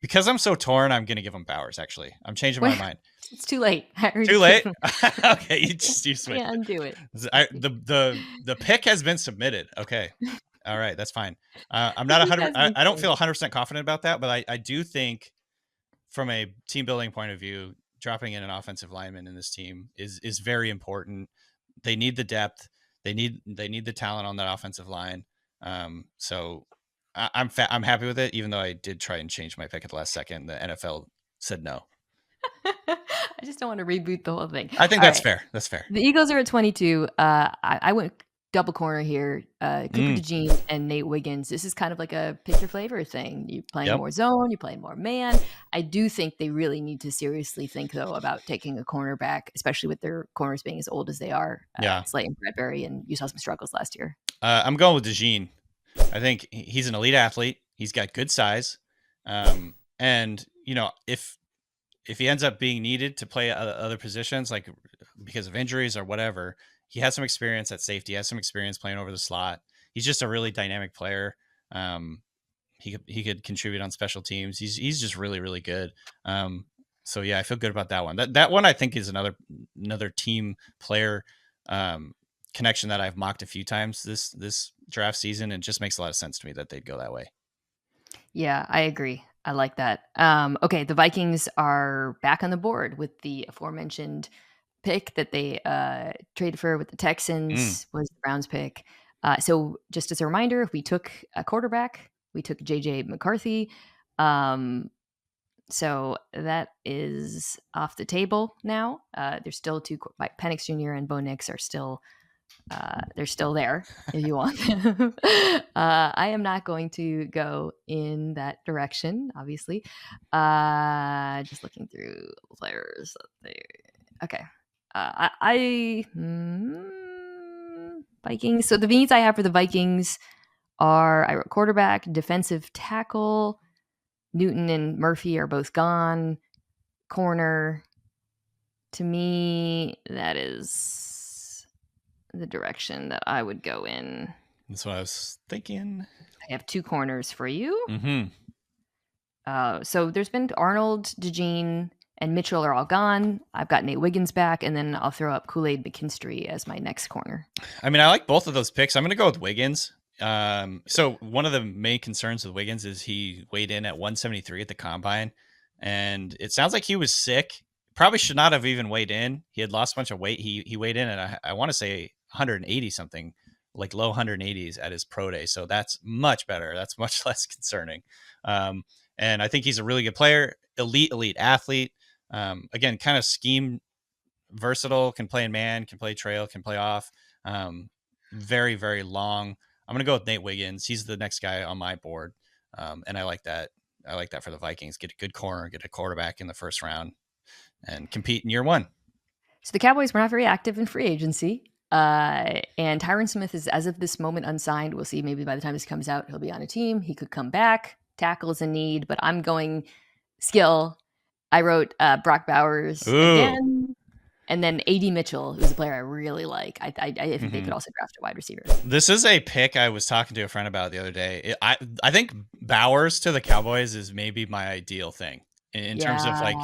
Because I'm so torn, I'm going to give him Bowers, actually. I'm changing my mind. It's too late. Too late? Okay, you switch. Yeah, undo it. The pick has been submitted. Okay. All right, that's fine. I'm not 100. I don't feel 100% confident about that, but I do think from a team building point of view, dropping in an offensive lineman in this team is very important. They need the depth. They need the talent on that offensive line. So I'm happy with it, even though I did try and change my pick at the last second. The NFL said no. I just don't want to reboot the whole thing. I think that's fair. That's fair. The Eagles are at 22. I went double corner here. Cooper DeJean and Nate Wiggins. This is kind of like a pick your flavor thing. You're playing more zone. You're playing more man. I do think they really need to seriously think, though, about taking a cornerback, especially with their corners being as old as they are. Slayton Bradbury, and you saw some struggles last year. I'm going with DeJean. I think he's an elite athlete. He's got good size. And, if he ends up being needed to play other positions, like because of injuries or whatever, he has some experience at safety. He has some experience playing over the slot. He's just a really dynamic player. He could contribute on special teams. He's just really, really good. So yeah, I feel good about that one. That one I think is another team player connection that I've mocked a few times this draft season, and it just makes a lot of sense to me that they'd go that way. Yeah, I agree. I like that. Okay, the Vikings are back on the board with the aforementioned pick that they traded for with the Texans was the Browns pick. So just as a reminder, we took a quarterback. We took J.J. McCarthy. So that is off the table now. There's still two, like Penix Jr. and Bo Nix are still they're still there if you want them. I am not going to go in that direction, obviously. Just looking through players. Okay. Vikings. So the needs I have for the Vikings are I wrote quarterback, defensive tackle. Newton and Murphy are both gone. Corner. To me, that is the direction that I would go in. That's what I was thinking. I have 2 corners for you. Mm-hmm. So there's been Arnold, DeJean, and Mitchell are all gone. I've got Nate Wiggins back, and then I'll throw up Kool-Aid McKinstry as my next corner. I mean, I like both of those picks. I'm going to go with Wiggins. So one of the main concerns with Wiggins is he weighed in at 173 at the combine, and it sounds like he was sick. Probably should not have even weighed in. He had lost a bunch of weight. He weighed in at I want to say 180 something, like low 180s at his pro day. So that's much better. That's much less concerning. And I think he's a really good player, elite athlete. Again, kind of scheme versatile, can play in man, can play trail, can play off. Very, very long. I'm going to go with Nate Wiggins. He's the next guy on my board. And I like that. I like that for the Vikings. Get a good corner, get a quarterback in the first round and compete in year 1. So the Cowboys were not very active in free agency. And Tyron Smith is, as of this moment, unsigned. We'll see. Maybe by the time this comes out, he'll be on a team. He could come back. Tackle is a need, but I'm going skill. I wrote Brock Bowers again. And then A.D. Mitchell, who's a player I really like. I think they could also draft a wide receiver. This is a pick I was talking to a friend about the other day. I think Bowers to the Cowboys is maybe my ideal thing in terms of like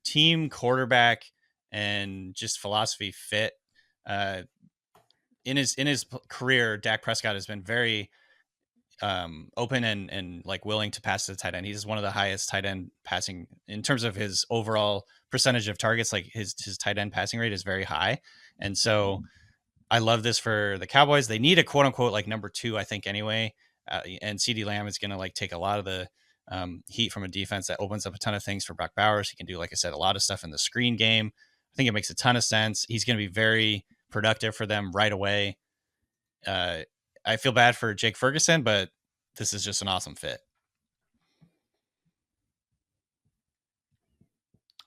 team quarterback and just philosophy fit. In his career, Dak Prescott has been very open and like willing to pass to the tight end. He's one of the highest tight end passing in terms of his overall percentage of targets. Like his tight end passing rate is very high. And so I love this for the Cowboys. They need a quote unquote, like number 2, I think anyway. And CeeDee Lamb is going to like take a lot of the heat from a defense that opens up a ton of things for Brock Bowers. He can do, like I said, a lot of stuff in the screen game. I think it makes a ton of sense. He's going to be very productive for them right away. I feel bad for Jake Ferguson, but this is just an awesome fit.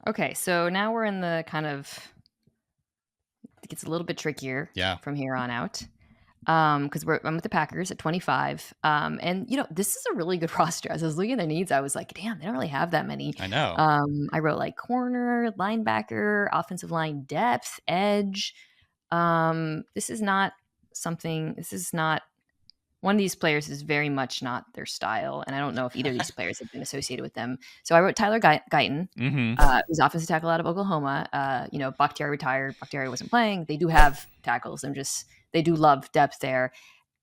Okay, so now we're in the kind of, it gets a little bit trickier from here on out. Because I'm with the Packers at 25. And this is a really good roster. As I was looking at their needs, I was like, damn, they don't really have that many. I know. I wrote like corner, linebacker, offensive line depth, edge. This is not one of these players is very much not their style, and I don't know if either of these players have been associated with them. So I wrote Tyler Guyton, who's offensive tackle out of Oklahoma. Bakhtiari retired. Bakhtiari wasn't playing. They do have tackles. They do love depth there.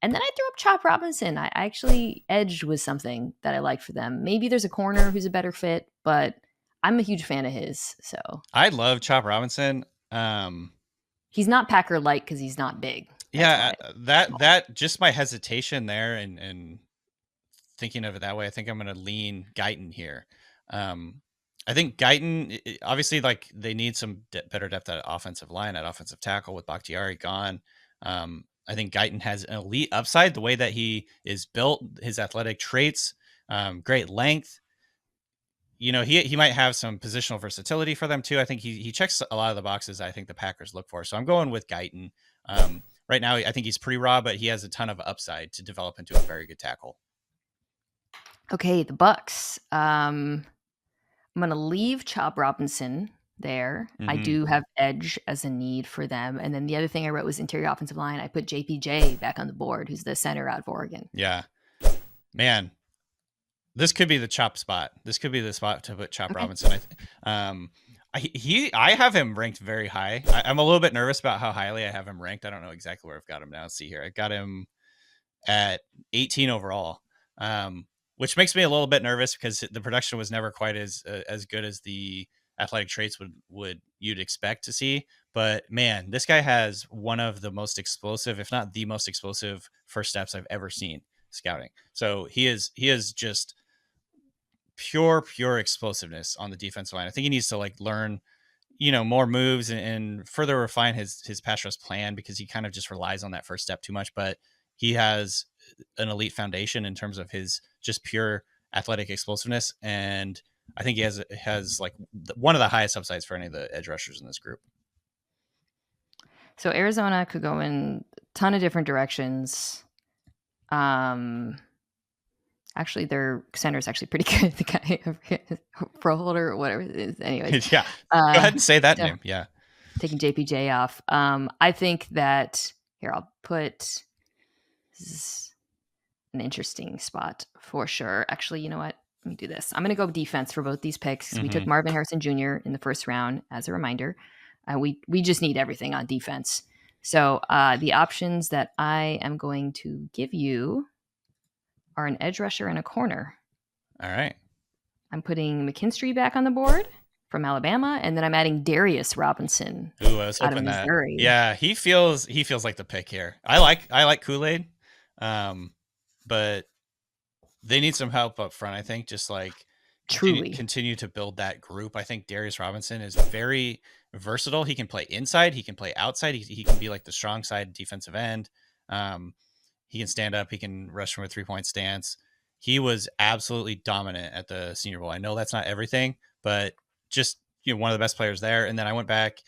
And then I threw up Chop Robinson. I actually edged with something that I like for them. Maybe there's a corner who's a better fit, but I'm a huge fan of his. So I love Chop Robinson. He's not Packer light because he's not big. That just my hesitation there and thinking of it that way. I think I'm going to lean Guyton here. I think Guyton, obviously, like they need some better depth at offensive line, at offensive tackle with Bakhtiari gone. I think Guyton has an elite upside, the way that he is built, his athletic traits, great length. He might have some positional versatility for them too. I think he checks a lot of the boxes I think the Packers look for. So I'm going with Guyton. Right now, I think he's pretty raw, but he has a ton of upside to develop into a very good tackle. Okay, the Bucks. I'm going to leave Chop Robinson there. I do have edge as a need for them. And then the other thing I wrote was interior offensive line. I put JPJ back on the board, who's the center out of Oregon. Yeah. Man, this could be the Chop spot. This could be the spot to put Chop Robinson. I have him ranked very high. I'm a little bit nervous about how highly I have him ranked. I don't know exactly where I've got him now. Let's see here. I got him at 18 overall, which makes me a little bit nervous because the production was never quite as good as the athletic traits would you'd expect to see. But man, this guy has one of the most explosive, if not the most explosive, first steps I've ever seen scouting. So he is just pure explosiveness on the defensive line. I think he needs to like learn, more moves and further refine his pass rush plan, because he kind of just relies on that first step too much. But he has an elite foundation in terms of his just pure athletic explosiveness, and I think he has like one of the highest upsides for any of the edge rushers in this group. So Arizona could go in ton of different directions. Actually, their center is actually pretty good. The guy, Froholder or whatever it is. Anyways, Yeah. Go ahead and say that name. Yeah. Taking JPJ off. I think that here I'll put this is an interesting spot for sure. Actually, you know what? Let me do this. I'm going to go defense for both these picks. We took Marvin Harrison Jr. in the first round as a reminder. We just need everything on defense. So the options that I am going to give you are an edge rusher and a corner. All right. I'm putting McKinstry back on the board from Alabama, and then I'm adding Darius Robinson. Ooh, I was hoping that. Yeah, he feels like the pick here. I like Kool-Aid, but they need some help up front. I think just like continue to build that group. I think Darius Robinson is very versatile. He can play inside, he can play outside. He can be like the strong side defensive end. He can stand up. He can rush from a 3-point stance. He was absolutely dominant at the Senior Bowl. I know that's not everything, but just one of the best players there. And then I went back,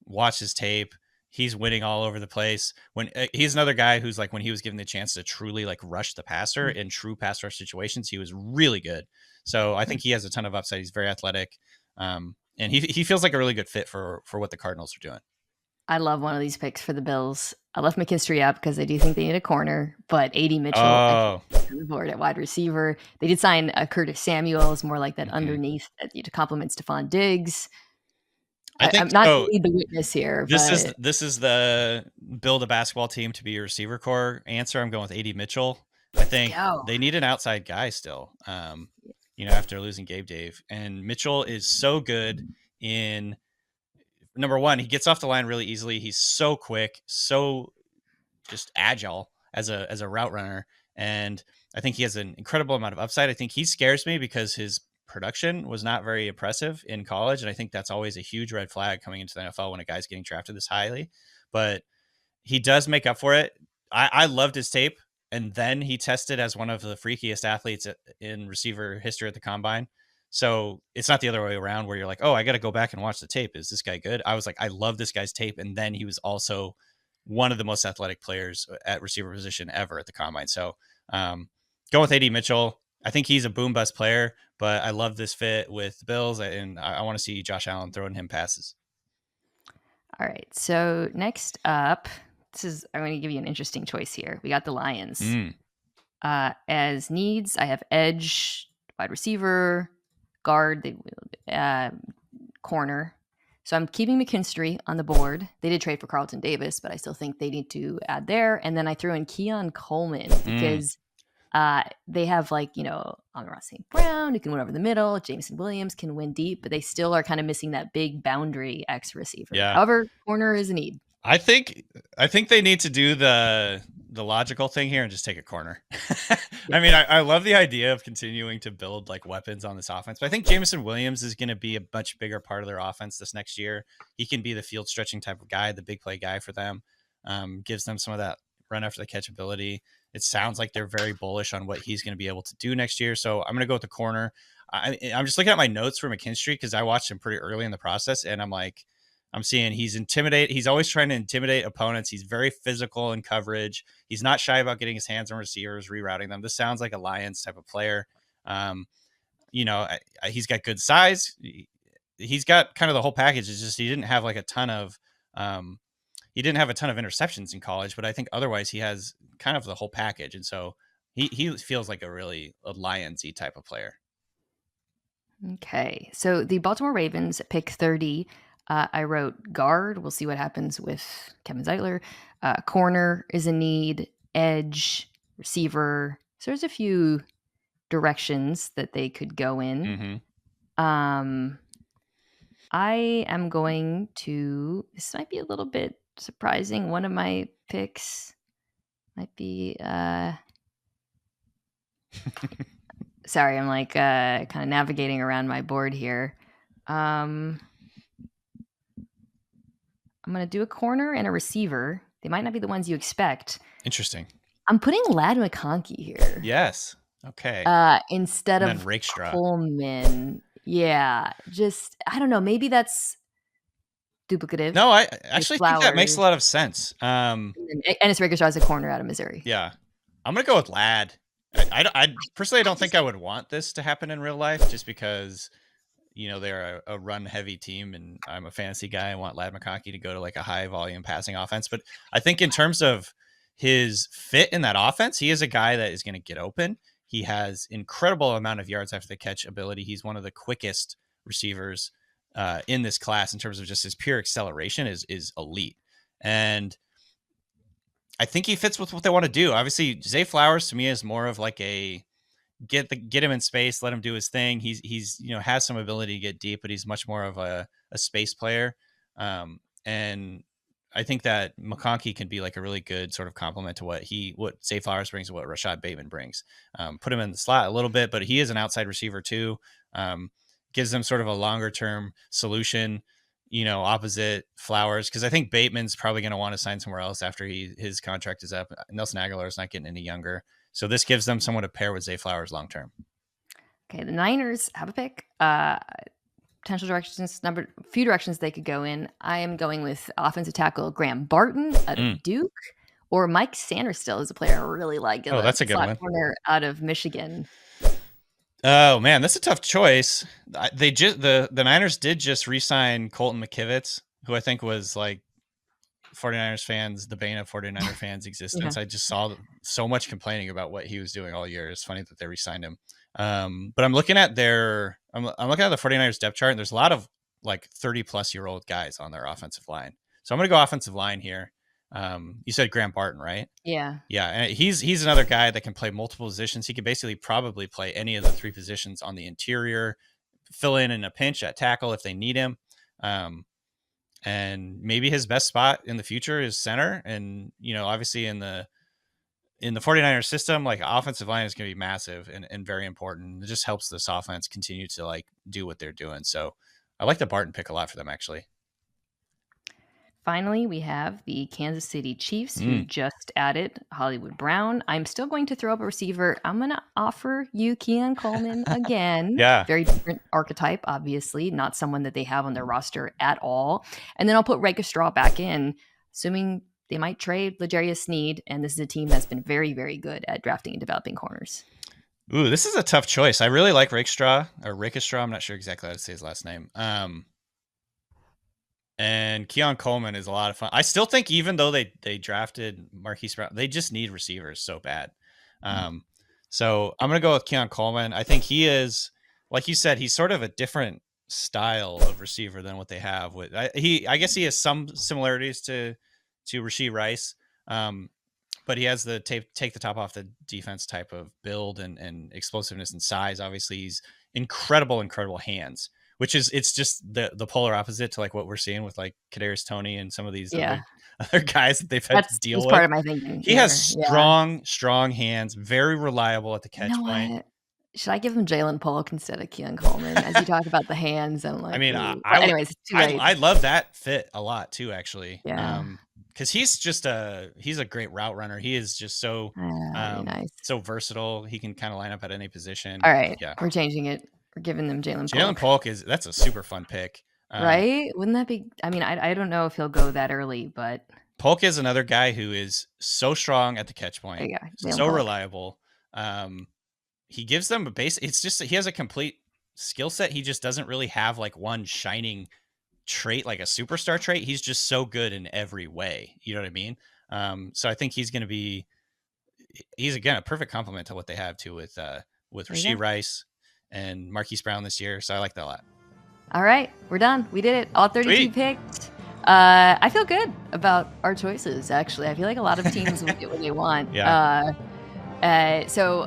watched his tape. He's winning all over the place. When he's another guy who's like when he was given the chance to truly like rush the passer in true pass rush situations, he was really good. So I think he has a ton of upside. He's very athletic, and he feels like a really good fit for what the Cardinals are doing. I love one of these picks for the Bills. I left McKinstry up because I do think they need a corner, but A.D. Mitchell on the board at wide receiver. They did sign Curtis Samuel, is more like that underneath to complement Stephon Diggs. I'm not to lead the witness here. This is the build a basketball team to be your receiver core answer. I'm going with A.D. Mitchell. I think they need an outside guy still. After losing Gabe Dave, and Mitchell is so good in. Number one, he gets off the line really easily. He's so quick, so just agile as a route runner. And I think he has an incredible amount of upside. I think he scares me because his production was not very impressive in college. And I think that's always a huge red flag coming into the NFL when a guy's getting drafted this highly. But he does make up for it. I loved his tape. And then he tested as one of the freakiest athletes in receiver history at the combine. So it's not the other way around where you're like, oh, I got to go back and watch the tape. Is this guy good? I was like, I love this guy's tape. And then he was also one of the most athletic players at receiver position ever at the combine. So going with A.D. Mitchell, I think he's a boom bust player, but I love this fit with the Bills. And I want to see Josh Allen throwing him passes. All right. So next up, I'm going to give you an interesting choice here. We got the Lions. As needs, I have edge, wide receiver, guard, corner. So I'm keeping McKinstry on the board. They did trade for Carlton Davis, but I still think they need to add there. And then I threw in Keon Coleman because they have Amon-Ra St. Brown who can win over the middle. Jameson Williams can win deep, but they still are kind of missing that big boundary X receiver. Yeah. However, corner is a need. I think they need to do the logical thing here and just take a corner. I mean, I love the idea of continuing to build like weapons on this offense, but I think Jameson Williams is going to be a much bigger part of their offense this next year. He can be the field stretching type of guy, the big play guy for them, gives them some of that run after the catch ability. It sounds like they're very bullish on what he's going to be able to do next year. So I'm going to go with the corner. I'm just looking at my notes for McKinstry because I watched him pretty early in the process, and I'm seeing he's always trying to intimidate opponents. He's very physical in coverage. He's not shy about getting his hands on receivers, rerouting them. This sounds like a Lions type of player. He's got good size. He's got kind of the whole package. It's just he didn't have a ton of interceptions in college, but I think otherwise he has kind of the whole package. And so he feels like a Lions-y type of player. Okay. So the Baltimore Ravens at pick 30, I wrote guard. We'll see what happens with Kevin Zeitler. Corner is a need. Edge, receiver. So there's a few directions that they could go in. I am going to. This might be a little bit surprising. One of my picks might be. Sorry, I'm kind of navigating around my board here. I'm going to do a corner and a receiver. They might not be the ones you expect. Interesting. I'm putting Ladd McConkey here. Yes. Okay. Instead of Coleman. Yeah. Just, I don't know. Maybe that's duplicative. No, I actually think that makes a lot of sense. And Ennis Rakestraw is a corner out of Missouri. Yeah. I'm going to go with Ladd. I personally don't think I would want this to happen in real life just because, they're a run-heavy team, and I'm a fantasy guy. I want Ladd McConkey to go to like a high-volume passing offense. But I think in terms of his fit in that offense, he is a guy that is going to get open. He has incredible amount of yards after the catch ability. He's one of the quickest receivers in this class in terms of just his pure acceleration is elite. And I think he fits with what they want to do. Obviously, Zay Flowers to me is more of like a get him in space, let him do his thing. He's has some ability to get deep, but he's much more of a space player. And I think that McConkey can be like a really good sort of complement to what Zay Flowers brings and what Rashad Bateman brings. Put him in the slot a little bit, but he is an outside receiver too. Gives them sort of a longer term solution, opposite Flowers. Cause I think Bateman's probably going to want to sign somewhere else after his contract is up. Nelson Aguilar is not getting any younger. So this gives them someone to pair with Zay Flowers long term. Okay, the Niners have a pick. Potential directions, few directions they could go in. I am going with offensive tackle Graham Barton out of Duke, or Mike Sanderstill is a player I really like. Oh, that's a good one. Corner out of Michigan. Oh man, that's a tough choice. The Niners did just re-sign Colton McKivitz, who I think was like 49ers fans, the bane of 49er fans' existence. I just saw so much complaining about what he was doing all year. It's funny that they re-signed him. But I'm looking at the 49ers depth chart, and there's a lot of like 30-plus-year-old guys on their offensive line. So I'm going to go offensive line here. You said Graham Barton, right? Yeah. Yeah, and he's another guy that can play multiple positions. He could basically probably play any of the three positions on the interior, fill in a pinch at tackle if they need him. And maybe his best spot in the future is center. And, obviously in the 49ers system, like offensive line is going to be massive and very important. It just helps this offense continue to like do what they're doing. So I like the Barton pick a lot for them, actually. Finally, we have the Kansas City Chiefs who just added Hollywood Brown. I'm still going to throw up a receiver. I'm going to offer you Keon Coleman again. Yeah. Very different archetype, obviously. Not someone that they have on their roster at all. And then I'll put Rakestraw back in, assuming they might trade L'Jarius Sneed. And this is a team that's been very, very good at drafting and developing corners. Ooh, this is a tough choice. I really like Rakestraw. I'm not sure exactly how to say his last name. And Keon Coleman is a lot of fun. I still think even though they drafted Marquise Brown, they just need receivers so bad. So I'm going to go with Keon Coleman. I think he is, like you said, he's sort of a different style of receiver than what they have. I guess he has some similarities to Rashee Rice, but he has the take the top off the defense type of build and explosiveness and size. Obviously, he's incredible hands. Which is, it's just the polar opposite to like what we're seeing with like Kadarius Toney and some of these other guys that they've had to deal with. That's part of my thinking. He has strong hands, very reliable at the catch point. What? Should I give him Jalen Polk instead of Keon Coleman? As you talk about the hands, I'm like, anyways, it's too late. I love that fit a lot too, actually. Yeah. Because he's a great route runner. He is just so nice. So versatile. He can kind of line up at any position. All right, we're changing it. We're giving them Jalen Polk. Jalen Polk that's a super fun pick. Right? Wouldn't that be? I mean, I don't know if he'll go that early, but Polk is another guy who is so strong at the catch point, so reliable. He gives them a base. It's just he has a complete skill set. He just doesn't really have like one shining trait, like a superstar trait. He's just so good in every way. You know what I mean? So I think he's again a perfect complement to what they have too with Rashee Rice and Marquise Brown this year. So I like that a lot. All right, we're done. We did it. All 32 picked. I feel good about our choices, actually. I feel like a lot of teams will get what they want. Yeah. So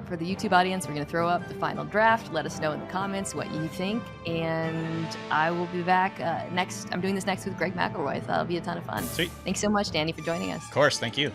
for the YouTube audience, we're going to throw up the final draft. Let us know in the comments what you think. And I will be back next. I'm doing this next with Greg McElroy. So that'll be a ton of fun. Sweet. Thanks so much, Danny, for joining us. Of course. Thank you.